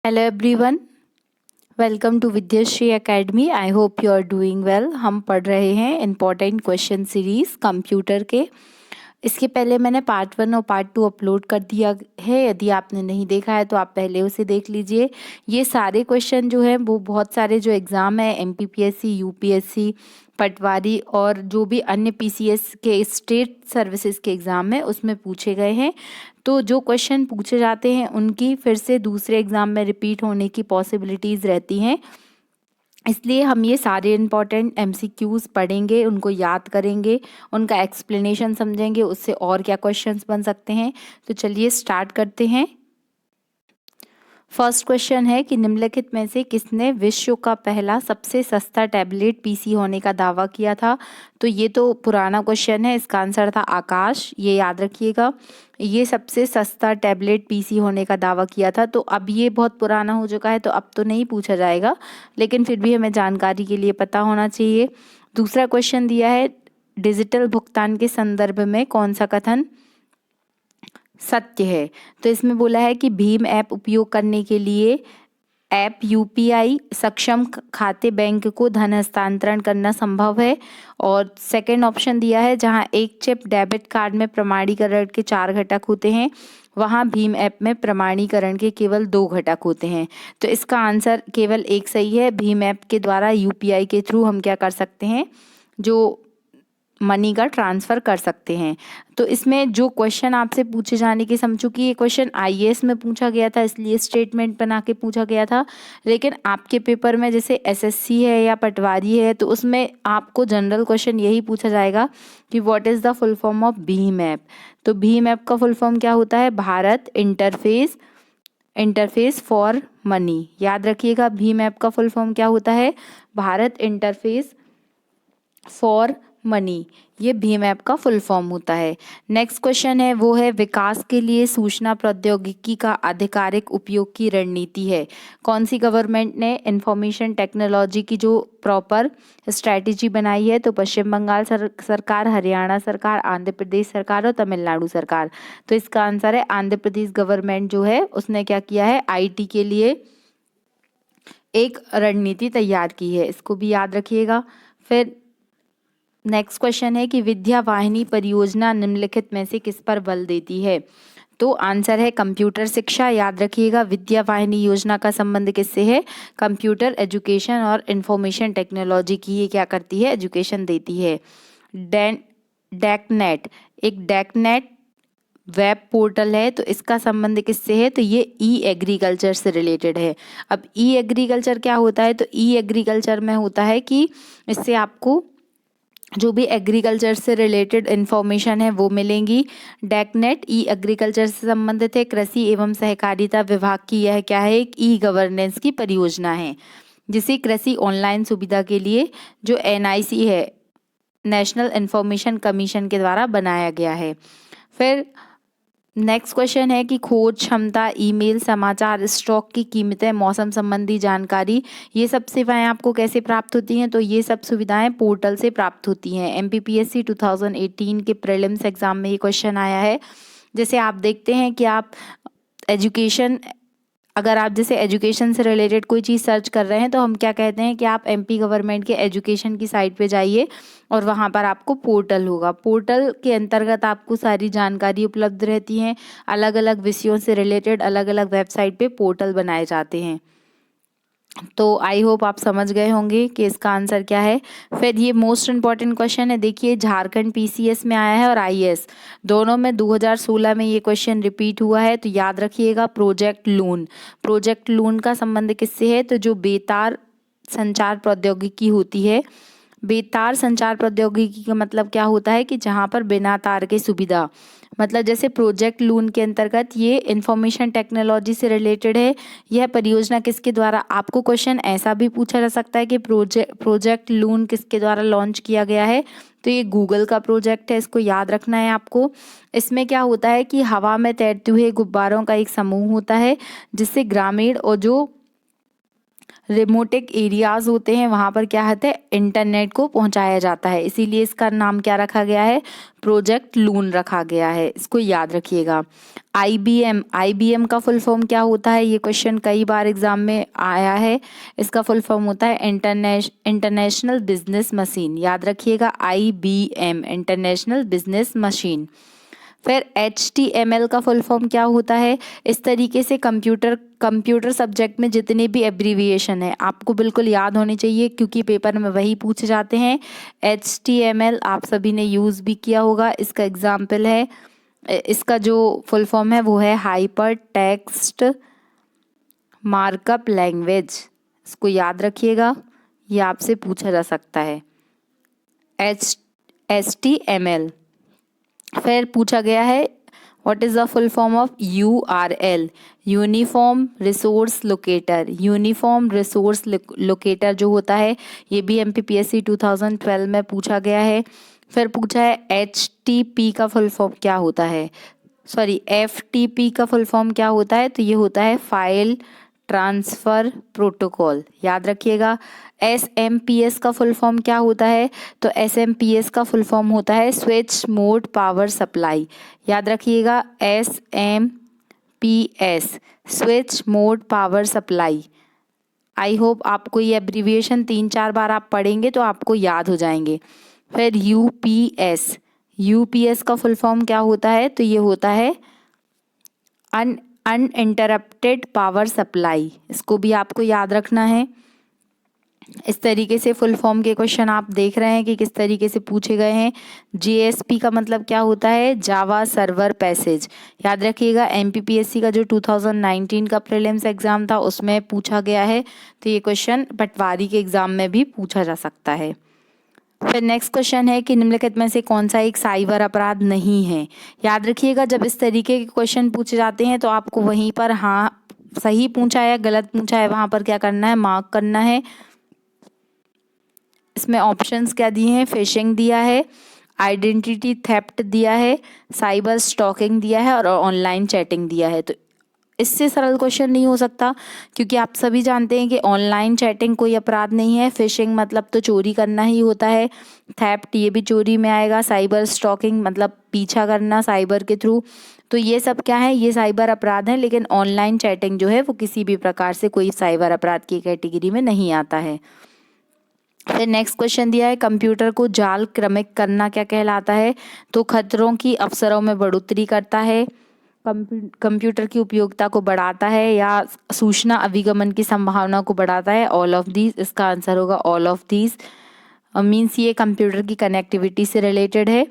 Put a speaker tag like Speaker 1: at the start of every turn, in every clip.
Speaker 1: Hello everyone, welcome to Vidyashree academy. I hope you are doing well. हम पढ़ रहे हैं इम्पोर्टेंट क्वेश्चन सीरीज कंप्यूटर के। इसके पहले मैंने पार्ट 1 और पार्ट 2 अपलोड कर दिया है। यदि आपने नहीं देखा है तो आप पहले उसे देख लीजिए। ये सारे क्वेश्चन जो हैं वो बहुत सारे जो एग्ज़ाम है एमपीपीएससी, यूपीएससी, पटवारी और जो भी अन्य पीसीएस के स्टेट सर्विसेज के एग्ज़ाम है उसमें पूछे गए हैं। तो जो क्वेश्चन पूछे जाते हैं उनकी फिर से दूसरे एग्ज़ाम में रिपीट होने की पॉसिबिलिटीज़ रहती हैं, इसलिए हम ये सारे इम्पॉर्टेंट एमसीक्यूज़ पढ़ेंगे, उनको याद करेंगे, उनका एक्सप्लेनेशन समझेंगे, उससे और क्या क्वेश्चंस बन सकते हैं। तो चलिए स्टार्ट करते हैं। फर्स्ट क्वेश्चन है कि निम्नलिखित में से किसने विश्व का पहला सबसे सस्ता टैबलेट पीसी होने का दावा किया था। तो ये तो पुराना क्वेश्चन है, इसका आंसर था आकाश, ये याद रखिएगा। ये सबसे सस्ता टैबलेट पीसी होने का दावा किया था। तो अब ये बहुत पुराना हो चुका है तो अब तो नहीं पूछा जाएगा, लेकिन फिर भी हमें जानकारी के लिए पता होना चाहिए। दूसरा क्वेश्चन दिया है, डिजिटल भुगतान के संदर्भ में कौन सा कथन सत्य है। तो इसमें बोला है कि भीम ऐप उपयोग करने के लिए ऐप यूपीआई सक्षम खाते बैंक को धन हस्तांतरण करना संभव है। और सेकंड ऑप्शन दिया है, जहां एक चिप डेबिट कार्ड में प्रमाणीकरण के 4 घटक होते हैं वहां भीम ऐप में प्रमाणीकरण के केवल 2 घटक होते हैं। तो इसका आंसर केवल एक सही है। भीम ऐप के द्वारा यूपीआई के थ्रू हम क्या कर सकते हैं, जो मनी का ट्रांसफ़र कर सकते हैं। तो इसमें जो क्वेश्चन आपसे पूछे जाने की, समझो कि ये क्वेश्चन आईएएस में पूछा गया था इसलिए स्टेटमेंट बना के पूछा गया था, लेकिन आपके पेपर में जैसे एसएससी है या पटवारी है तो उसमें आपको जनरल क्वेश्चन यही पूछा जाएगा कि what is the full form of Bhim app. तो भीम ऐप का फुल फॉर्म क्या होता है, भारत इंटरफेस फॉर मनी। याद रखिएगा, भीम ऐप का फुल फॉर्म क्या होता है, भारत इंटरफेस फॉर मनी, ये भीम ऐप का फुल फॉर्म होता है। नेक्स्ट क्वेश्चन है वो है, विकास के लिए सूचना प्रौद्योगिकी का आधिकारिक उपयोग की रणनीति है। कौन सी गवर्नमेंट ने इंफॉर्मेशन टेक्नोलॉजी की जो प्रॉपर स्ट्रैटेजी बनाई है। तो पश्चिम बंगाल सरकार, हरियाणा सरकार, आंध्र प्रदेश सरकार और तमिलनाडु सरकार। तो इसका आंसर है आंध्र प्रदेश गवर्नमेंट जो है उसने क्या किया है, आईटी के लिए एक रणनीति तैयार की है, इसको भी याद रखिएगा। फिर नेक्स्ट क्वेश्चन है कि विद्या वाहिनी परियोजना निम्नलिखित में से किस पर बल देती है। तो आंसर है कंप्यूटर शिक्षा। याद रखिएगा, विद्या वाहिनी योजना का संबंध किससे है, कंप्यूटर एजुकेशन और इंफॉर्मेशन टेक्नोलॉजी की ये क्या करती है, एजुकेशन देती है। डेकनेट, एक डेकनेट वेब पोर्टल है, तो इसका संबंध किससे है, तो ये ई एग्रीकल्चर से रिलेटेड है। अब ई एग्रीकल्चर क्या होता है, तो ई एग्रीकल्चर में होता है कि इससे आपको जो भी एग्रीकल्चर से रिलेटेड इन्फॉर्मेशन है वो मिलेंगी। डेकनेट ई एग्रीकल्चर से संबंधित है। कृषि एवं सहकारिता विभाग की यह क्या है, एक ई गवर्नेंस की परियोजना है, जिसे कृषि ऑनलाइन सुविधा के लिए जो एनआईसी है, नेशनल इन्फॉर्मेशन कमीशन के द्वारा बनाया गया है। फिर नेक्स्ट क्वेश्चन है कि खोज क्षमता, ईमेल, समाचार, स्टॉक की कीमतें, मौसम संबंधी जानकारी, ये सब सेवाएं आपको कैसे प्राप्त होती हैं। तो ये सब सुविधाएं पोर्टल से प्राप्त होती हैं। एमपीपीएससी 2018 के प्रीलिम्स एग्जाम में ये क्वेश्चन आया है। जैसे आप देखते हैं कि आप एजुकेशन, अगर आप जैसे एजुकेशन से रिलेटेड कोई चीज़ सर्च कर रहे हैं तो हम क्या कहते हैं कि आप एमपी गवर्नमेंट के एजुकेशन की साइट पे जाइए और वहाँ पर आपको पोर्टल होगा। पोर्टल के अंतर्गत आपको सारी जानकारी उपलब्ध रहती हैं। अलग अलग विषयों से रिलेटेड अलग अलग वेबसाइट पे पोर्टल बनाए जाते हैं। तो आई होप आप समझ गए होंगे कि इसका आंसर क्या है। फिर ये मोस्ट इम्पॉर्टेंट क्वेश्चन है, देखिए झारखंड पीसीएस में आया है और आईएएस दोनों में 2016 में ये क्वेश्चन रिपीट हुआ है। तो याद रखिएगा, प्रोजेक्ट लून का संबंध किससे है, तो जो बेतार संचार प्रौद्योगिकी होती है। बेतार संचार प्रौद्योगिकी का मतलब क्या होता है कि जहाँ पर बिना तार के सुविधा, मतलब जैसे प्रोजेक्ट लून के अंतर्गत ये इंफॉर्मेशन टेक्नोलॉजी से रिलेटेड है। यह परियोजना किसके द्वारा, आपको क्वेश्चन ऐसा भी पूछा जा सकता है कि प्रोजेक्ट लून किसके द्वारा लॉन्च किया गया है। तो ये गूगल का प्रोजेक्ट है, इसको याद रखना है आपको। इसमें क्या होता है कि हवा में तैरते हुए गुब्बारों का एक समूह होता है, जिससे ग्रामीण और जो रिमोटिक एरियाज होते हैं वहाँ पर क्या होता है, इंटरनेट को पहुँचाया जाता है, इसीलिए इसका नाम क्या रखा गया है, प्रोजेक्ट लून रखा गया है, इसको याद रखिएगा। आईबीएम का फुल फॉर्म क्या होता है, ये क्वेश्चन कई बार एग्जाम में आया है। इसका फुल फॉर्म होता है इंटरनेशनल बिजनेस मशीन, याद रखिएगा IBM, इंटरनेशनल बिजनेस मशीन। फिर HTML का फुल फॉर्म क्या होता है, इस तरीके से कंप्यूटर सब्जेक्ट में जितने भी एब्रीविएशन है आपको बिल्कुल याद होने चाहिए, क्योंकि पेपर में वही पूछे जाते हैं। HTML आप सभी ने यूज़ भी किया होगा, इसका एग्जाम्पल है, इसका जो फुल फॉर्म है वो है हाइपर टेक्स्ट मार्कअप लैंग्वेज, इसको याद रखिएगा, ये आपसे पूछा जा सकता है HTML। फिर पूछा गया है what is the full form of URL, uniform resource locator. Uniform resource locator जो होता है ये भी MPPSC 2012 में पूछा गया है। फिर पूछा है FTP का फुल फॉर्म क्या होता है, FTP का फुल फॉर्म क्या होता है, तो ये होता है फाइल ट्रांसफ़र प्रोटोकॉल, याद रखिएगा। SMPS का फुल फॉर्म क्या होता है, तो SMPS का फुल फॉर्म होता है स्विच मोड पावर सप्लाई, याद रखिएगा SMPS, switch mode power supply. I hope आपको ये एब्रीविएशन 3-4 बार आप पढ़ेंगे तो आपको याद हो जाएंगे। फिर यूपीएस का फुल फॉर्म क्या होता है, तो ये होता है अनइंटरप्टेड पावर सप्लाई, इसको भी आपको याद रखना है। इस तरीके से फुल फॉर्म के क्वेश्चन आप देख रहे हैं कि किस तरीके से पूछे गए हैं। JSP का मतलब क्या होता है, जावा सर्वर पैसेज, याद रखिएगा MPPSC का जो 2019 का प्रीलिम्स एग्जाम था उसमें पूछा गया है, तो ये क्वेश्चन पटवारी के एग्जाम में भी पूछा जा सकता है। फिर नेक्स्ट क्वेश्चन है कि निम्नलिखित में से कौन सा एक साइबर अपराध नहीं है, याद रखिएगा जब इस तरीके के क्वेश्चन पूछे जाते हैं तो आपको वहीं पर हाँ सही पूछा है गलत पूछा है वहाँ पर क्या करना है, मार्क करना है। इसमें ऑप्शंस क्या दिए हैं, फिशिंग दिया है, आइडेंटिटी थेफ्ट दिया है, साइबर स्टॉकिंग दिया है और ऑनलाइन चैटिंग दिया है। तो इससे सरल क्वेश्चन नहीं हो सकता, क्योंकि आप सभी जानते हैं कि ऑनलाइन चैटिंग कोई अपराध नहीं है, फिशिंग मतलब तो चोरी करना ही होता है, थेफ्ट ये भी चोरी में आएगा, साइबर स्टॉकिंग मतलब पीछा करना साइबर के थ्रू, तो ये सब क्या है, ये साइबर अपराध है। लेकिन ऑनलाइन चैटिंग जो है वो किसी भी प्रकार से कोई साइबर अपराध की कैटेगरी में नहीं आता है। फिर नेक्स्ट क्वेश्चन दिया है कंप्यूटर को जाल क्रमिक करना क्या कहलाता है, तो खतरों की अवसरों में बढ़ोतरी करता है, कंप्यूटर की उपयोगिता को बढ़ाता है, या सूचना अभिगमन की संभावना को बढ़ाता है, ऑल ऑफ दीज, इसका आंसर होगा ऑल ऑफ दीज। मीन्स ये कंप्यूटर की कनेक्टिविटी से रिलेटेड है।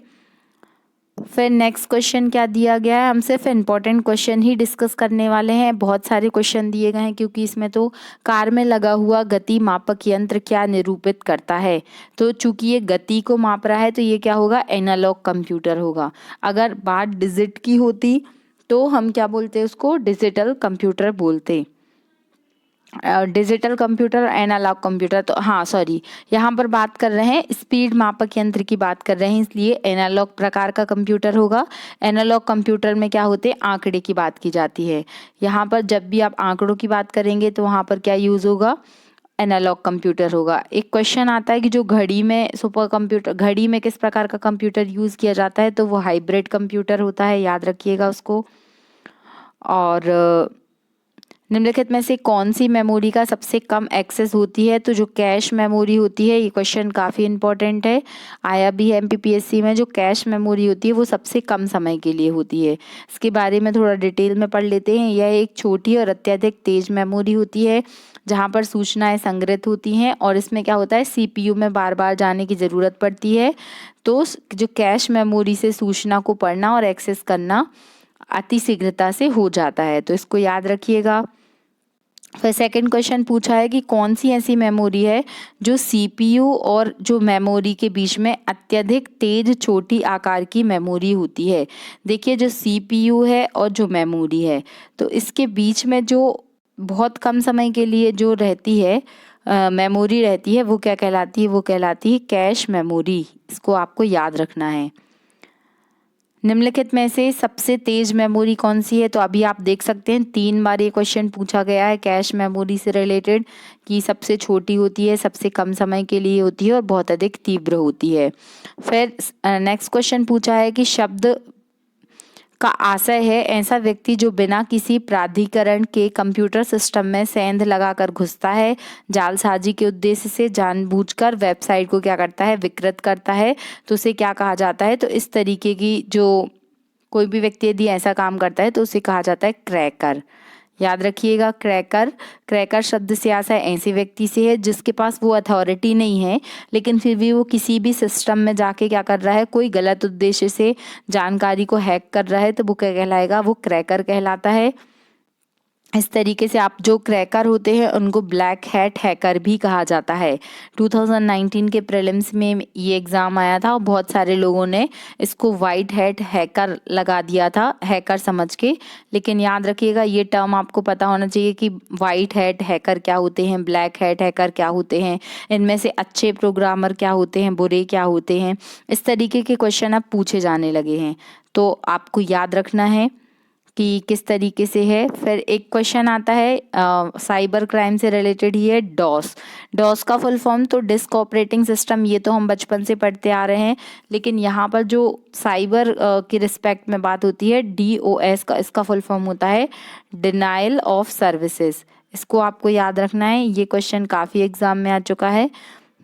Speaker 1: फिर नेक्स्ट क्वेश्चन क्या दिया गया है, हम सिर्फ इम्पोर्टेंट क्वेश्चन ही डिस्कस करने वाले हैं, बहुत सारे क्वेश्चन दिए गए हैं क्योंकि इसमें तो कार में लगा हुआ गति मापक यंत्र क्या निरूपित करता है, तो चूंकि ये गति को माप रहा है तो ये क्या होगा, एनालॉग कंप्यूटर होगा। अगर बात डिजिट की होती तो हम क्या बोलते उसको, डिजिटल कंप्यूटर बोलते, डिजिटल कंप्यूटर एनालॉग कंप्यूटर। तो हाँ सॉरी, यहाँ पर बात कर रहे हैं स्पीड मापक यंत्र की बात कर रहे हैं, इसलिए एनालॉग प्रकार का कंप्यूटर होगा। एनालॉग कंप्यूटर में क्या होते हैं, आंकड़े की बात की जाती है। यहाँ पर जब भी आप आंकड़ों की बात करेंगे तो वहाँ पर क्या यूज़ होगा, एनालॉग कंप्यूटर होगा। एक क्वेश्चन आता है कि जो घड़ी में सुपर कंप्यूटर, घड़ी में किस प्रकार का कंप्यूटर यूज़ किया जाता है, तो वो हाइब्रिड कंप्यूटर होता है, याद रखिएगा उसको। और निम्नलिखित में से कौन सी मेमोरी का सबसे कम एक्सेस होती है, तो जो कैश मेमोरी होती है, ये क्वेश्चन काफ़ी इंपॉर्टेंट है, आया भी है MPPSC में। जो कैश मेमोरी होती है वो सबसे कम समय के लिए होती है, इसके बारे में थोड़ा डिटेल में पढ़ लेते हैं। यह एक छोटी और अत्यधिक तेज मेमोरी होती है जहाँ पर सूचनाएं संग्रहित होती हैं, और इसमें क्या होता है, CPU में बार बार जाने की ज़रूरत पड़ती है। तो जो कैश मेमोरी से सूचना को पढ़ना और एक्सेस करना अति शीघ्रता से हो जाता है, तो इसको याद रखिएगा। फिर सेकंड क्वेश्चन पूछा है कि कौन सी ऐसी मेमोरी है जो CPU और जो मेमोरी के बीच में अत्यधिक तेज छोटी आकार की मेमोरी होती है। देखिए जो CPU है और जो मेमोरी है, तो इसके बीच में जो बहुत कम समय के लिए जो रहती है मेमोरी रहती है, वो क्या कहलाती है, वो कहलाती है कैश मेमोरी, इसको आपको याद रखना है। निम्नलिखित में से सबसे तेज मेमोरी कौन सी है? तो अभी आप देख सकते हैं 3 बार ये क्वेश्चन पूछा गया है कैश मेमोरी से रिलेटेड, कि सबसे छोटी होती है, सबसे कम समय के लिए होती है और बहुत अधिक तीव्र होती है। फिर नेक्स्ट क्वेश्चन पूछा है कि शब्द का आशय है ऐसा व्यक्ति जो बिना किसी प्राधिकरण के कंप्यूटर सिस्टम में सेंध लगाकर घुसता है, जालसाजी के उद्देश्य से जानबूझकर वेबसाइट को क्या करता है, विकृत करता है, तो उसे क्या कहा जाता है? तो इस तरीके की जो कोई भी व्यक्ति यदि ऐसा काम करता है तो उसे कहा जाता है क्रैकर। याद रखिएगा, क्रैकर, क्रैकर शब्द से आशय ऐसे व्यक्ति से है जिसके पास वो अथॉरिटी नहीं है, लेकिन फिर भी वो किसी भी सिस्टम में जाके क्या कर रहा है, कोई गलत उद्देश्य से जानकारी को हैक कर रहा है, तो वो क्या कहलाएगा? वो क्रैकर कहलाता है। इस तरीके से आप जो क्रैकर होते हैं उनको ब्लैक हैट हैकर भी कहा जाता है। 2019 के प्रीलिम्स में ये एग्ज़ाम आया था और बहुत सारे लोगों ने इसको वाइट हैट हैकर लगा दिया था, हैकर समझ के। लेकिन याद रखिएगा ये टर्म आपको पता होना चाहिए कि वाइट हैट हैकर क्या होते हैं, ब्लैक हैट हैकर क्या होते हैं, इनमें से अच्छे प्रोग्रामर क्या होते हैं, बुरे क्या होते हैं। इस तरीके के क्वेश्चन अब पूछे जाने लगे हैं, तो आपको याद रखना है कि किस तरीके से है। फिर एक क्वेश्चन आता है साइबर क्राइम से रिलेटेड ही है, डॉस। डॉस का फुल फॉर्म तो डिस्क ऑपरेटिंग सिस्टम, ये तो हम बचपन से पढ़ते आ रहे हैं, लेकिन यहाँ पर जो साइबर की रिस्पेक्ट में बात होती है, DOS का, इसका फुल फॉर्म होता है डिनाइल ऑफ सर्विसेज। इसको आपको याद रखना है, ये क्वेश्चन काफ़ी एग्जाम में आ चुका है,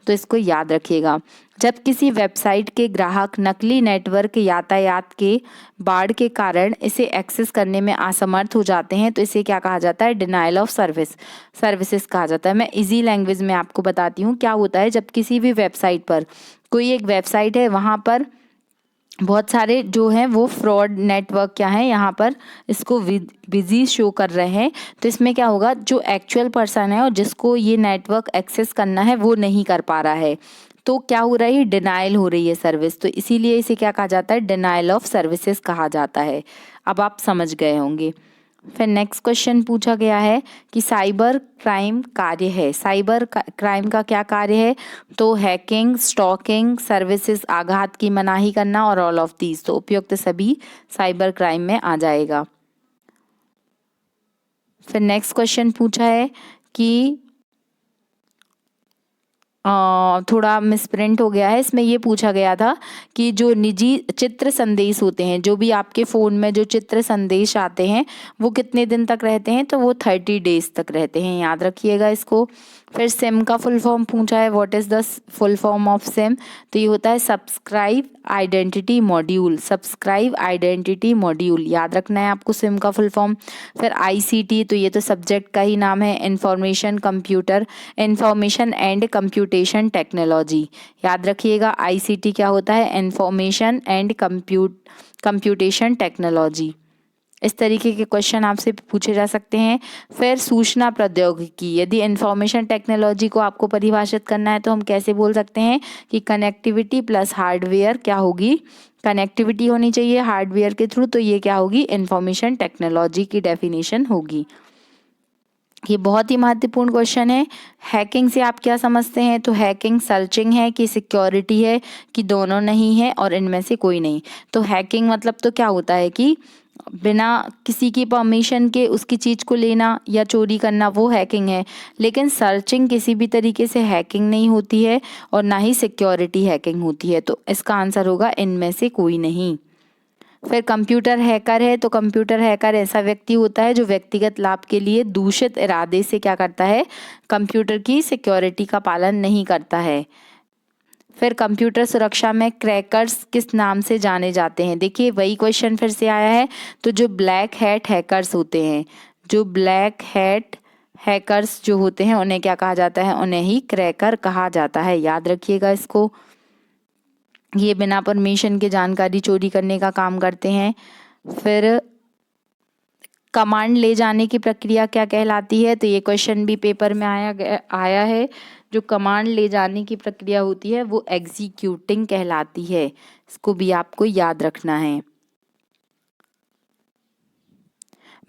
Speaker 1: तो इसको याद रखिएगा। जब किसी वेबसाइट के ग्राहक नकली नेटवर्क यातायात के बाढ़ के कारण इसे एक्सेस करने में असमर्थ हो जाते हैं, तो इसे क्या कहा जाता है? डिनाइल ऑफ सर्विसेज कहा जाता है। मैं इजी लैंग्वेज में आपको बताती हूँ क्या होता है। जब किसी भी वेबसाइट पर, कोई एक वेबसाइट है, वहाँ पर बहुत सारे जो हैं वो फ्रॉड नेटवर्क क्या है, यहाँ पर इसको बिजी शो कर रहे हैं, तो इसमें क्या होगा, जो एक्चुअल पर्सन है और जिसको ये नेटवर्क एक्सेस करना है वो नहीं कर पा रहा है, तो क्या हो रहा है, डिनाइल हो रही है सर्विस, तो इसीलिए इसे क्या कहा जाता है? डिनाइल ऑफ सर्विसेज कहा जाता है। अब आप समझ गए होंगे। फिर नेक्स्ट क्वेश्चन पूछा गया है कि साइबर क्राइम कार्य है, साइबर क्राइम का क्या कार्य है? तो हैकिंग, स्टॉकिंग, सर्विसेज आघात की मनाही करना और ऑल ऑफ दीज, तो उपयुक्त सभी साइबर क्राइम में आ जाएगा। फिर नेक्स्ट क्वेश्चन पूछा है कि थोड़ा मिसप्रिंट हो गया है, इसमें ये पूछा गया था कि जो निजी चित्र संदेश होते हैं, जो भी आपके फ़ोन में जो चित्र संदेश आते हैं वो कितने दिन तक रहते हैं? तो वो 30 डेज तक रहते हैं, याद रखिएगा इसको। फिर सिम का फुल फॉर्म पूछा है, what is the full form of SIM? तो ये होता है subscribe identity module, subscribe identity module, याद रखना है आपको सिम का फुल फॉर्म। फिर ICT, तो ये तो सब्जेक्ट का ही नाम है, इंफॉर्मेशन एंड कंप्यूटेशन टेक्नोलॉजी, याद रखिएगा ICT क्या होता है? Information and computation technology. इस तरीके के क्वेश्चन आपसे पूछे जा सकते हैं। फिर सूचना प्रौद्योगिकी, यदि इंफॉर्मेशन टेक्नोलॉजी को आपको परिभाषित करना है तो हम कैसे बोल सकते हैं कि कनेक्टिविटी प्लस हार्डवेयर क्या होगी? कनेक्टिविटी होनी चाहिए हार्डवेयर के थ्रू, तो ये क्या होगी? इंफॉर्मेशन टेक्नोलॉजी की डेफिनेशन होगी। ये बहुत ही महत्वपूर्ण क्वेश्चन है। हैकिंग से आप क्या समझते हैं? तो हैकिंग सर्चिंग है कि सिक्योरिटी है कि दोनों नहीं है और इनमें से कोई नहीं? तो हैकिंग मतलब तो क्या होता है कि बिना किसी की परमिशन के उसकी चीज़ को लेना या चोरी करना, वो हैकिंग है। लेकिन सर्चिंग किसी भी तरीके से हैकिंग नहीं होती है और ना ही सिक्योरिटी हैकिंग होती है, तो इसका आंसर होगा इनमें से कोई नहीं। फिर कंप्यूटर हैकर है, तो कंप्यूटर हैकर ऐसा व्यक्ति होता है जो व्यक्तिगत लाभ के लिए दूषित इरादे से क्या करता है? कंप्यूटर की सिक्योरिटी का पालन नहीं करता है। फिर कंप्यूटर सुरक्षा में क्रैकर्स किस नाम से जाने जाते हैं? देखिए वही क्वेश्चन फिर से आया है। तो जो ब्लैक हैट हैकर्स होते हैं, जो ब्लैक हैट हैकर्स जो होते हैं उन्हें क्या कहा जाता है? उन्हें ही क्रैकर कहा जाता है, याद रखिएगा इसको। ये बिना परमिशन के जानकारी चोरी करने का काम करते हैं। फिर कमांड ले जाने की प्रक्रिया क्या कहलाती है? तो ये क्वेश्चन भी पेपर में आया है। जो कमांड ले जाने की प्रक्रिया होती है वो एग्जीक्यूटिंग कहलाती है, इसको भी आपको याद रखना है।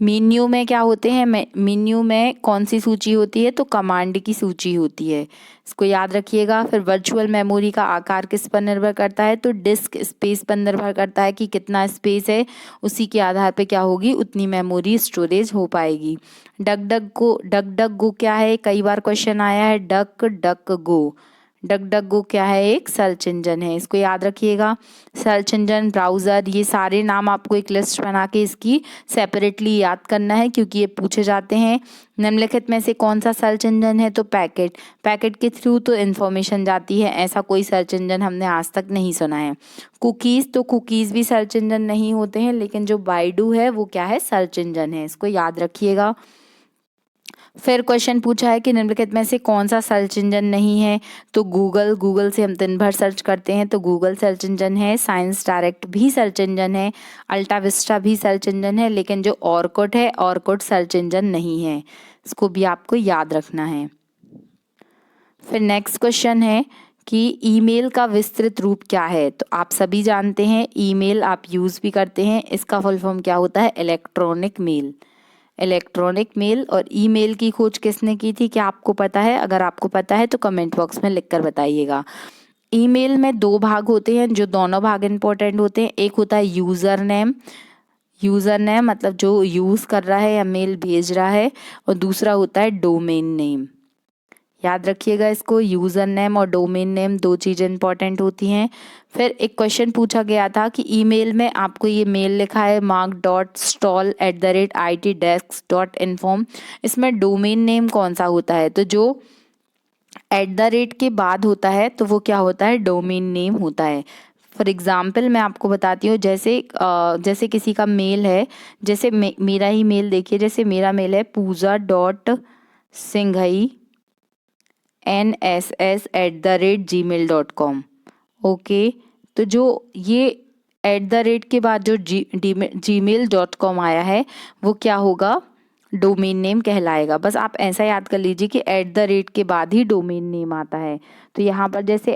Speaker 1: मेन्यू में क्या होते हैं, मेन्यू में कौन सी सूची होती है, तो कमांड की सूची होती है, इसको याद रखिएगा। फिर वर्चुअल मेमोरी का आकार किस पर निर्भर करता है, तो डिस्क स्पेस पर निर्भर करता है कि कितना स्पेस है, उसी के आधार पे क्या होगी, उतनी मेमोरी स्टोरेज हो पाएगी। डक डक गो क्या है, कई बार क्वेश्चन आया है, डक डक गो। डक डक गो क्या है, एक सर्च इंजन है, इसको याद रखिएगा। सर्च इंजन, ब्राउज़र, ये सारे नाम आपको एक लिस्ट बना के इसकी सेपरेटली याद करना है, क्योंकि ये पूछे जाते हैं। निम्नलिखित में से कौन सा सर्च इंजन है, तो पैकेट के थ्रू तो इन्फॉर्मेशन जाती है, ऐसा कोई सर्च इंजन हमने आज तक नहीं सुना है। कुकीज़, तो कुकीज़ भी सर्च इंजन नहीं होते हैं, लेकिन जो बाइडू है वो क्या है, सर्च इंजन है, इसको याद रखिएगा। फिर क्वेश्चन पूछा है कि निम्नलिखित में से कौन सा सर्च इंजन नहीं है, तो गूगल से हम दिन भर सर्च करते हैं, तो गूगल सर्च इंजन है। साइंस डायरेक्ट भी सर्च इंजन है, अल्टा विस्टा भी सर्च इंजन है, लेकिन जो ऑर्कुट है, ऑर्कुट सर्च इंजन नहीं है, इसको भी आपको याद रखना है। फिर नेक्स्ट क्वेश्चन है कि ईमेल का विस्तृत रूप क्या है, तो आप सभी जानते हैं ईमेल आप यूज़ भी करते हैं, इसका फुल फॉर्म क्या होता है, इलेक्ट्रॉनिक मेल। इलेक्ट्रॉनिक मेल और ईमेल की खोज किसने की थी, क्या आपको पता है? अगर आपको पता है तो कमेंट बॉक्स में लिखकर बताइएगा। ईमेल में 2 भाग होते हैं, जो दोनों भाग इंपॉर्टेंट होते हैं। एक होता है यूज़र नेम मतलब जो यूज़ कर रहा है या मेल भेज रहा है, और दूसरा होता है डोमेन नेम। याद रखिएगा इसको, यूज़र नेम और डोमेन नेम 2 चीज़ें इंपॉर्टेंट होती हैं। फिर एक क्वेश्चन पूछा गया था कि ईमेल में आपको ये मेल लिखा है mark.stall@itdesk.inform, इसमें डोमेन नेम कौन सा होता है, तो जो @ के बाद होता है तो वो क्या होता है, डोमेन नेम होता है। फॉर एग्ज़ाम्पल मैं आपको बताती हूँ, जैसे किसी का मेल है, जैसे मेरा ही मेल देखिए, जैसे मेरा मेल है pooja.singhai@gmail.com। ओके, तो जो ये @ के बाद जो gmail.com आया है वो क्या होगा, डोमेन नेम कहलाएगा। बस आप ऐसा याद कर लीजिए कि @ के बाद ही डोमेन नेम आता है। तो यहाँ पर जैसे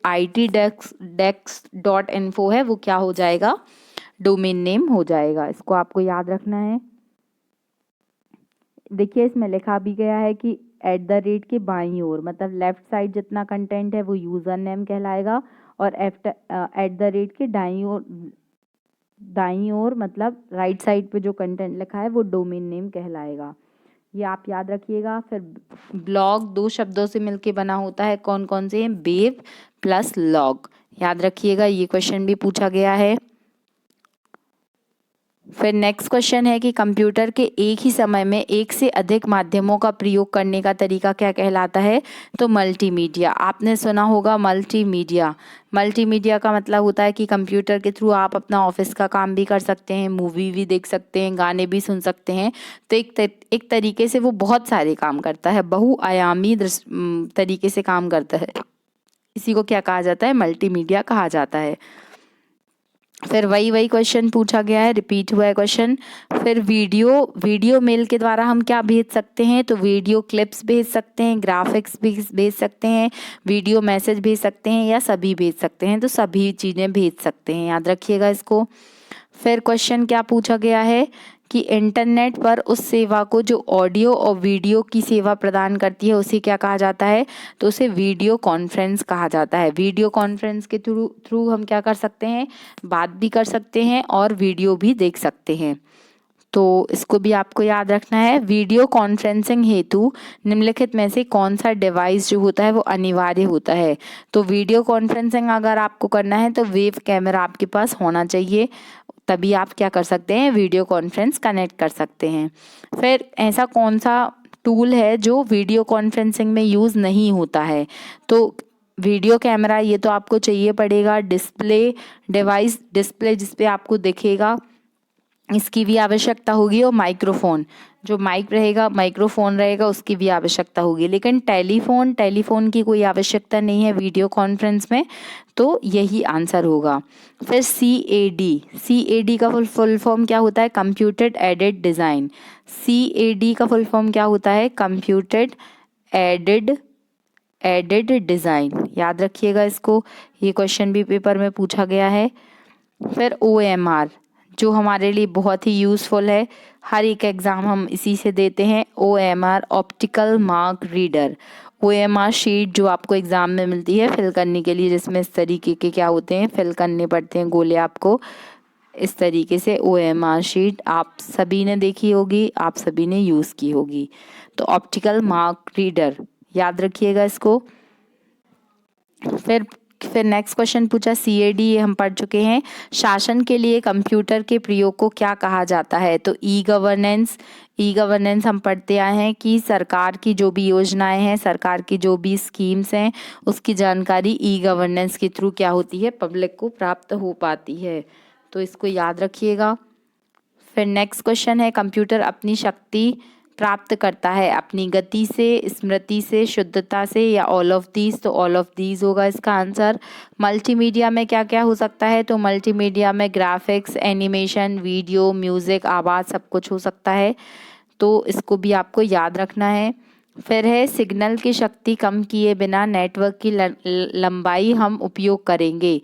Speaker 1: @itdesk.info है, वो क्या हो जाएगा, डोमेन नेम हो जाएगा, इसको आपको याद रखना है। देखिए इसमें लिखा भी गया है कि @ के बाईं ओर मतलब लेफ्ट साइड जितना कंटेंट है वो यूज़र नेम कहलाएगा, और @ के दाईं ओर मतलब राइट साइड पे जो कंटेंट लिखा है वो डोमेन नेम कहलाएगा। ये आप याद रखिएगा। फिर ब्लॉग 2 शब्दों से मिलके बना होता है, कौन कौन से हैं, वेब प्लस लॉग। याद रखिएगा, ये क्वेश्चन भी पूछा गया है। फिर नेक्स्ट क्वेश्चन है कि कंप्यूटर के एक ही समय में एक से अधिक माध्यमों का प्रयोग करने का तरीका क्या कहलाता है, तो मल्टीमीडिया। आपने सुना होगा मल्टीमीडिया। मल्टीमीडिया का मतलब होता है कि कंप्यूटर के थ्रू आप अपना ऑफिस का काम भी कर सकते हैं, मूवी भी देख सकते हैं, गाने भी सुन सकते हैं। तो एक तरीके से वो बहुत सारे काम करता है, बहुआयामी तरीके से काम करता है। इसी को क्या कहा जाता है, मल्टीमीडिया कहा जाता है। फिर वही क्वेश्चन पूछा गया है, रिपीट हुआ है क्वेश्चन। फिर वीडियो मेल के द्वारा हम क्या भेज सकते हैं, तो वीडियो क्लिप्स भेज सकते हैं, ग्राफिक्स भी भेज सकते हैं, वीडियो मैसेज भेज सकते हैं, या सभी भेज सकते हैं, तो सभी चीज़ें भेज सकते हैं, याद रखिएगा इसको। फिर क्वेश्चन क्या पूछा गया है कि इंटरनेट पर उस सेवा को जो ऑडियो और वीडियो की सेवा प्रदान करती है उसे क्या कहा जाता है, तो उसे वीडियो कॉन्फ्रेंस कहा जाता है। वीडियो कॉन्फ्रेंस के थ्रू हम क्या कर सकते हैं, बात भी कर सकते हैं और वीडियो भी देख सकते हैं। तो इसको भी आपको याद रखना है। वीडियो कॉन्फ्रेंसिंग हेतु निम्नलिखित में से कौन सा डिवाइस जो होता है वो अनिवार्य होता है, तो वीडियो कॉन्फ्रेंसिंग अगर आपको करना है तो वेब कैमरा आपके पास होना चाहिए, तभी आप क्या कर सकते हैं, वीडियो कॉन्फ्रेंस कनेक्ट कर सकते हैं। फिर ऐसा कौन सा टूल है जो वीडियो कॉन्फ्रेंसिंग में यूज़ नहीं होता है, तो वीडियो कैमरा ये तो आपको चाहिए पड़ेगा। डिस्प्ले जिस पे आपको दिखेगा, इसकी भी आवश्यकता होगी, और माइक्रोफोन, जो माइक्रोफोन रहेगा उसकी भी आवश्यकता होगी। लेकिन टेलीफोन की कोई आवश्यकता नहीं है वीडियो कॉन्फ्रेंस में, तो यही आंसर होगा। फिर CAD का फुल फॉर्म क्या होता है, कंप्यूटेड एडेड डिज़ाइन। CAD का फुल फॉर्म क्या होता है, कंप्यूटेड एडेड डिज़ाइन। याद रखिएगा इसको, ये क्वेश्चन भी पेपर में पूछा गया है। फिर OMR जो हमारे लिए बहुत ही यूज़फुल है, हर एक एग्ज़ाम हम इसी से देते हैं। OMR optical mark reader, OMR sheet जो आपको एग्ज़ाम में मिलती है फिल करने के लिए, जिसमें इस तरीके के क्या होते हैं, फिल करने पड़ते हैं गोले आपको इस तरीके से। OMR शीट आप सभी ने देखी होगी, आप सभी ने यूज़ की होगी। तो ऑप्टिकल मार्क रीडर याद रखिएगा इसको। फिर नेक्स्ट क्वेश्चन पूछा CAD, ये हम पढ़ चुके हैं। शासन के लिए कंप्यूटर के प्रयोग को क्या कहा जाता है? तो ई गवर्नेंस हम पढ़ते आए हैं कि सरकार की जो भी योजनाएं हैं, सरकार की जो भी स्कीम्स हैं, उसकी जानकारी ई गवर्नेंस के थ्रू क्या होती है, पब्लिक को प्राप्त हो पाती है। तो इसको याद रखिएगा। फिर नेक्स्ट क्वेश्चन है, कंप्यूटर अपनी शक्ति प्राप्त करता है अपनी गति से, स्मृति से, शुद्धता से, या ऑल ऑफ दीज? तो ऑल ऑफ दीज होगा इसका आंसर। मल्टीमीडिया में क्या क्या हो सकता है? तो मल्टीमीडिया में ग्राफिक्स, एनिमेशन, वीडियो, म्यूज़िक, आवाज़, सब कुछ हो सकता है। तो इसको भी आपको याद रखना है। फिर है, सिग्नल की शक्ति कम किए बिना नेटवर्क की लंबाई हम उपयोग करेंगे।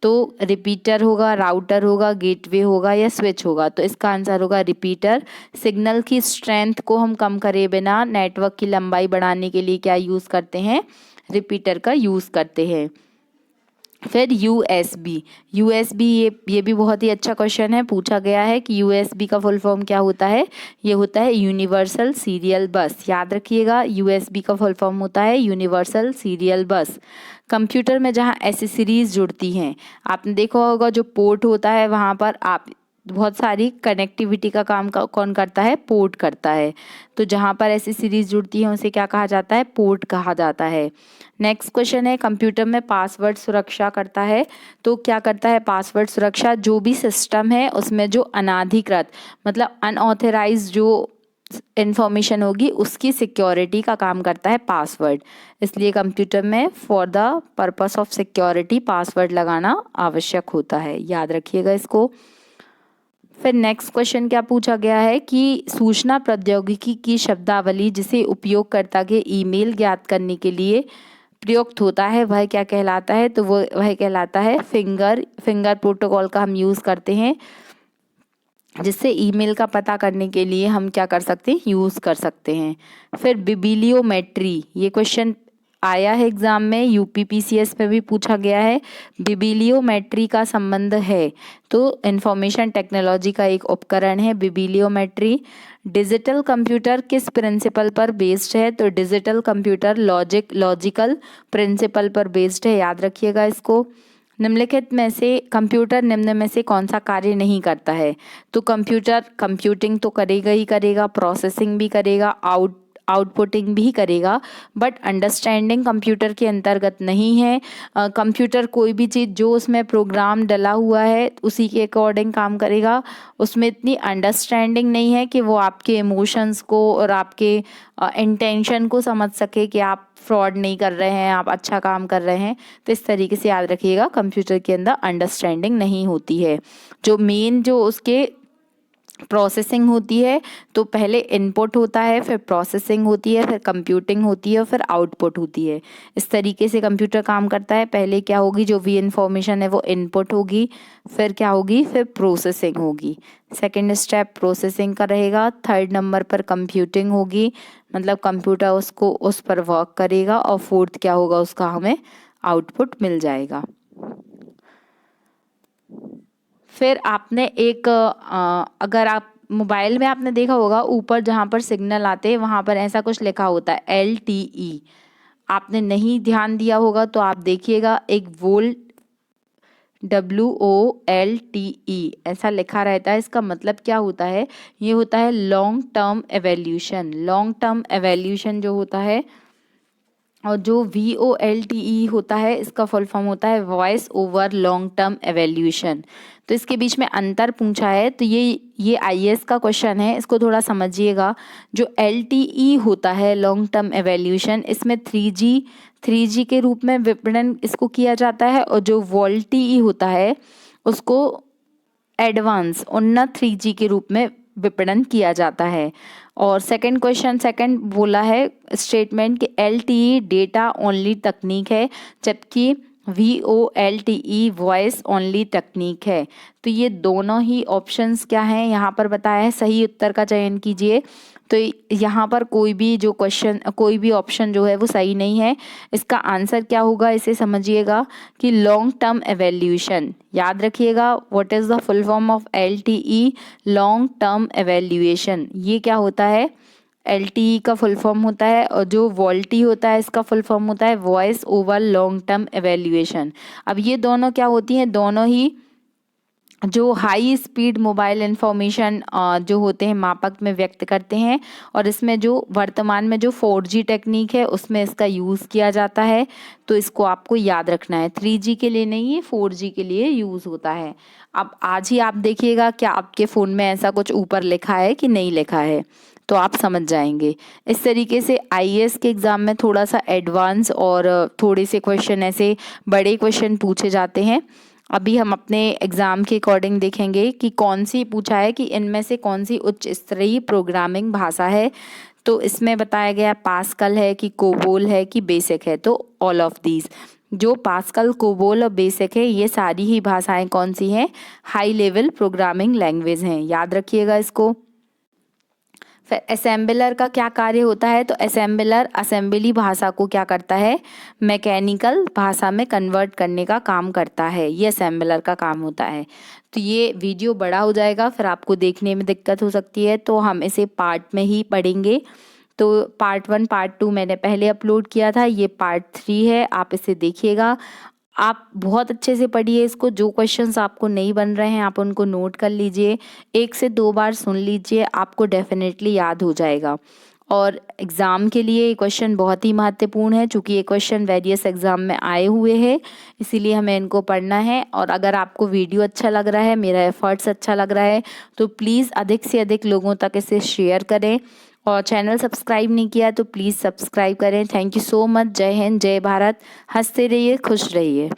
Speaker 1: तो रिपीटर होगा, राउटर होगा, गेटवे होगा, या स्विच होगा? तो इसका आंसर होगा रिपीटर। सिग्नल की स्ट्रेंथ को हम कम करे बिना नेटवर्क की लंबाई बढ़ाने के लिए क्या यूज़ करते हैं? रिपीटर का यूज़ करते हैं। फिर यूएसबी ये भी बहुत ही अच्छा क्वेश्चन है, पूछा गया है कि यूएसबी का फुल फॉर्म क्या होता है? ये होता है यूनिवर्सल सीरियल बस। याद रखिएगा, यूएसबी का फुल फॉर्म होता है यूनिवर्सल सीरियल बस। कंप्यूटर में जहाँ एसेसरीज जुड़ती हैं, आपने देखा होगा जो पोर्ट होता है वहाँ पर आप बहुत सारी कनेक्टिविटी का काम कौन करता है? पोर्ट करता है। तो जहाँ पर ऐसी सीरीज जुड़ती है उसे क्या कहा जाता है? पोर्ट कहा जाता है। नेक्स्ट क्वेश्चन है, कंप्यूटर में पासवर्ड सुरक्षा करता है। तो क्या करता है पासवर्ड सुरक्षा? जो भी सिस्टम है उसमें जो अनाधिकृत मतलब अनऑथराइज जो इंफॉर्मेशन होगी उसकी सिक्योरिटी का काम करता है पासवर्ड। इसलिए कंप्यूटर में for the purpose of security password लगाना आवश्यक होता है, याद रखिएगा इसको। फिर नेक्स्ट क्वेश्चन क्या पूछा गया है कि सूचना प्रौद्योगिकी की शब्दावली जिसे उपयोगकर्ता के ईमेल ज्ञात करने के लिए प्रयुक्त होता है वह क्या कहलाता है? तो वह कहलाता है फिंगर प्रोटोकॉल का हम यूज़ करते हैं, जिससे ईमेल का पता करने के लिए हम क्या कर सकते हैं? यूज़ कर सकते हैं। फिर बिबिलियोमेट्री, ये क्वेश्चन आया है एग्जाम में, यूपीपीसीएस में भी पूछा गया है। बिबिलियोमेट्री का संबंध है तो इंफॉर्मेशन टेक्नोलॉजी का एक उपकरण है बिबिलियोमेट्री। डिजिटल कंप्यूटर किस प्रिंसिपल पर बेस्ड है? तो डिजिटल कंप्यूटर लॉजिकल प्रिंसिपल पर बेस्ड है, याद रखिएगा इसको। निम्नलिखित में से कंप्यूटर निम्न में से कौन सा कार्य नहीं करता है? तो कंप्यूटर कंप्यूटिंग तो करेगा ही करेगा, प्रोसेसिंग भी करेगा, आउटपुटिंग भी करेगा, बट अंडरस्टैंडिंग कंप्यूटर के अंतर्गत नहीं है। कंप्यूटर कोई भी चीज़ जो उसमें प्रोग्राम डला हुआ है उसी के अकॉर्डिंग काम करेगा। उसमें इतनी अंडरस्टैंडिंग नहीं है कि वो आपके इमोशंस को और आपके इंटेंशन को समझ सके कि आप फ्रॉड नहीं कर रहे हैं, आप अच्छा काम कर रहे हैं। तो इस तरीके से याद रखिएगा, कंप्यूटर के अंदर अंडरस्टैंडिंग नहीं होती है। जो मेन जो उसके प्रोसेसिंग होती है, तो पहले इनपुट होता है, फिर प्रोसेसिंग होती है, फिर कंप्यूटिंग होती है और फिर आउटपुट होती है। इस तरीके से कंप्यूटर काम करता है। पहले क्या होगी, जो भी इंफॉर्मेशन है वो इनपुट होगी, फिर क्या होगी, फिर प्रोसेसिंग होगी। सेकंड स्टेप प्रोसेसिंग का रहेगा। थर्ड नंबर पर कंप्यूटिंग होगी, मतलब कंप्यूटर उसको उस पर वर्क करेगा, और फोर्थ क्या होगा, उसका हमें आउटपुट मिल जाएगा। फिर आपने एक अगर आप मोबाइल में आपने देखा होगा ऊपर जहाँ पर सिग्नल आते हैं वहाँ पर ऐसा कुछ लिखा होता है LTE। आपने नहीं ध्यान दिया होगा तो आप देखिएगा, एक वोल्ट WOLTE ऐसा लिखा रहता है। इसका मतलब क्या होता है? ये होता है long term evolution. Long term evolution जो होता है, और जो VOLTE होता है इसका फुल फॉर्म होता है voice over long term evolution. तो इसके बीच में अंतर पूछा है, तो ये IAS का क्वेश्चन है, इसको थोड़ा समझिएगा। जो LTE होता है लॉन्ग टर्म एवोल्यूशन, इसमें 3G के रूप में विपणन इसको किया जाता है, और जो VOLTE होता है उसको एडवांस उन्नत 3G के रूप में विपणन किया जाता है। और सेकंड बोला है स्टेटमेंट कि LTE डेटा ओनली तकनीक है, जबकि VOLTE वॉइस ओनली टेक्निक है। तो ये दोनों ही ऑप्शंस क्या हैं यहाँ पर बताया है, सही उत्तर का चयन कीजिए। तो यहाँ पर कोई भी ऑप्शन जो है वो सही नहीं है। इसका आंसर क्या होगा इसे समझिएगा कि लॉन्ग टर्म एवेल्यूशन। याद रखिएगा, what is the full form of LTE, long term evaluation. ये क्या होता है, LTE का फुल फॉर्म होता है, और जो वोल्टी होता है इसका फुल फॉर्म होता है voice over long term evaluation. अब ये दोनों क्या होती हैं, दोनों ही जो हाई स्पीड मोबाइल इंफॉर्मेशन जो होते हैं मापक में व्यक्त करते हैं, और इसमें जो वर्तमान में जो 4G टेक्निक है उसमें इसका यूज़ किया जाता है। तो इसको आपको याद रखना है, 3G के लिए नहीं, ये 4G के लिए यूज़ होता है। अब आज ही आप देखिएगा क्या आपके फ़ोन में ऐसा कुछ ऊपर लिखा है कि नहीं लिखा है, तो आप समझ जाएंगे। इस तरीके से IAS के एग्ज़ाम में थोड़ा सा एडवांस और थोड़े से क्वेश्चन ऐसे बड़े क्वेश्चन पूछे जाते हैं। अभी हम अपने एग्ज़ाम के अकॉर्डिंग देखेंगे कि कौन सी पूछा है कि इनमें से कौन सी उच्च स्तरीय प्रोग्रामिंग भाषा है। तो इसमें बताया गया पास्कल है कि कोबोल है कि बेसिक है, तो ऑल ऑफ दीज। जो पास्कल, कोबोल और बेसिक है ये सारी ही भाषाएं कौन सी हैं, हाई लेवल प्रोग्रामिंग लैंग्वेज हैं। याद रखिएगा इसको। फिर असेंबलर का क्या कार्य होता है, तो असेंबलर असेंबली भाषा को क्या करता है, मैकेनिकल भाषा में कन्वर्ट करने का काम करता है, ये असेंबलर का काम होता है। तो ये वीडियो बड़ा हो जाएगा, फिर आपको देखने में दिक्कत हो सकती है, तो हम इसे पार्ट में ही पढ़ेंगे। तो पार्ट 1 पार्ट 2 मैंने पहले अपलोड किया था, ये पार्ट 3 है, आप इसे देखिएगा। आप बहुत अच्छे से पढ़िए इसको, जो क्वेश्चंस आपको नहीं बन रहे हैं आप उनको नोट कर लीजिए, 1 से 2 बार सुन लीजिए, आपको डेफिनेटली याद हो जाएगा। और एग्ज़ाम के लिए ये क्वेश्चन बहुत ही महत्वपूर्ण है, चूँकि ये क्वेश्चन वेरियस एग्ज़ाम में आए हुए हैं, इसीलिए हमें इनको पढ़ना है। और अगर आपको वीडियो अच्छा लग रहा है, मेरा एफर्ट्स अच्छा लग रहा है, तो प्लीज़ अधिक से अधिक लोगों तक इसे शेयर करें, और चैनल सब्सक्राइब नहीं किया तो प्लीज़ सब्सक्राइब करें। Thank you so much. जय हिंद, जय भारत। हंसते रहिए, खुश रहिए।